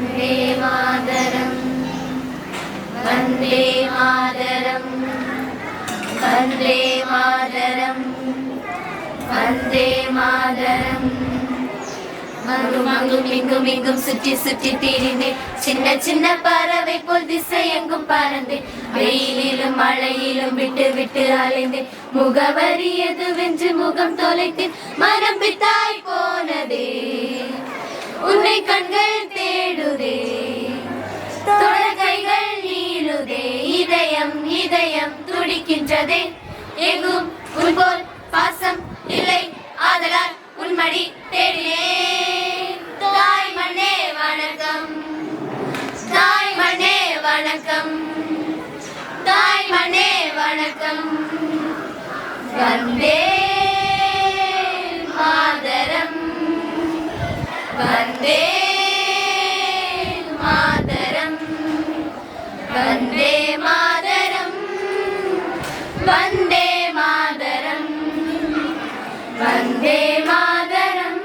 वन्दे मातरं वन्दे मातरं वन्दे मातरं वन्दे मातरं அங்கும் அங்கும் இங்கும் இங்கும் சுற்றி சுற்றி திரிந்தேன் சின்ன சின்ன பறவை போல் திசையெங்கும் பறந்தேன் வெயிலிலும் மழையிலும் விட்டு விட்டு அலைந்தேன் முகவரி எதுவென்று முகம் தொலைத்தேன் மனம் பித்தாய் போனதே உன்னை கண்கள் தேடுதே தொட கைகள் நீளுதே இதயம் இதயம் துடிக்கின்றதே எங்கும் உன் போல் பாசம் இல்லை ஆதலால் உன்மடி தேடினேன் தாய் மண்ணே வணக்கம் தாய் மண்ணே வணக்கம் தாய் மண்ணே வணக்கம் வந்தே மாதரம் வந்தே மாதரம் வந்தே மாதரம் வந்தே மாதரம் வந்தே மாதரம்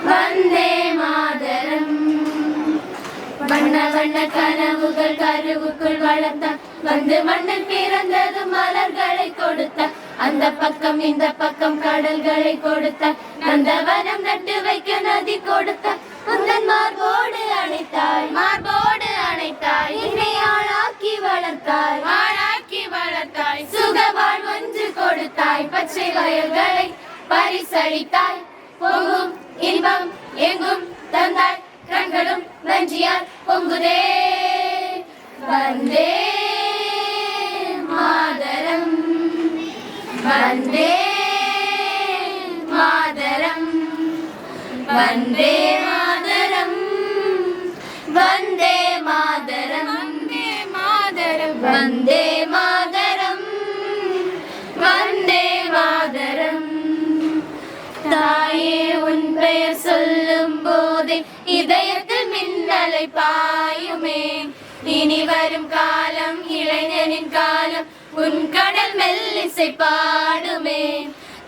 வந்தே மாதரம் வண்ண வண்ண கனவுகள் கருவுக்குள் வளர்த்தான் வந்து மண்ணில் பிறந்தது மலர்களை கொடுத்தான் அந்த பக்கம் இந்த பக்கம் கடல்களை கொடுத்தான் நந்தவனம் நட்டு வைக்க நதி கொடுத்தான் உந்தன் மார்போடு அணைத்தாய் என்னை ஆளாக்கி வளர்த்தாய் சுகவாழ் ஒன்று கொடுத்தாய் பச்சை வயல்களை பரிசளித்தாய் பொங்கும் இன்பம் எங்கும் தந்தாய் கண்களும் நன்றியால் பொங்குதே வந்தே மாதரம் வந்தே மாதரம் வந்தே மாதரம் வந்தே மாதரம் வந்தே மாதரம் வந்தே மாதரம் தாயே உன் பெயர் சொல்லும் போதே இதயத்தில் மின்னலை பாயுமே இனி வரும் காலம் இளைஞனின் காலம் உன் கடல் மெல்லிசை பாடுமே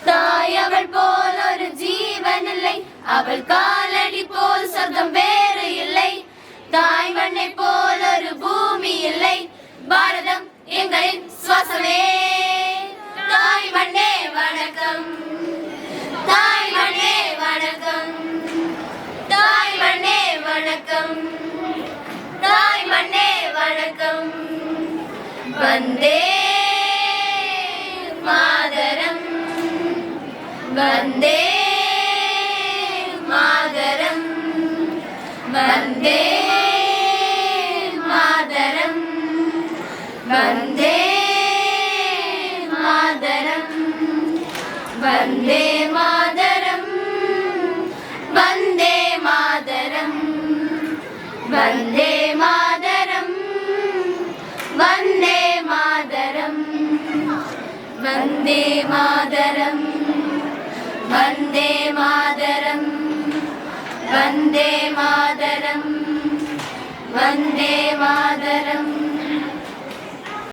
தாய் அவள் போல் ஒரு ஜீவன் இல்லை அவள் காலடி போல் சொர்க்கம் வேறு இல்லை தாய் மண்ணை போல் ஒரு பூமி இல்லை பாரதம் எங்களின் சுவாசமே தாய் மண்ணே வணக்கம் தாய் மண்ணே வணக்கம் தாய் மண்ணே வணக்கம் தாய் மண்ணே வணக்கம் வந்தே மாதரம் வந்தே மாதரம் வந்தே மாதரம் வந்தே மாதரம் வந்தே மாதரம் வந்தே மாதரம் வந்தே மாதரம் வந்தே மாதரம் வந்தே மாதரம் வந்தே மாதரம் வந்தே மாதரம் வந்தே மாதரம்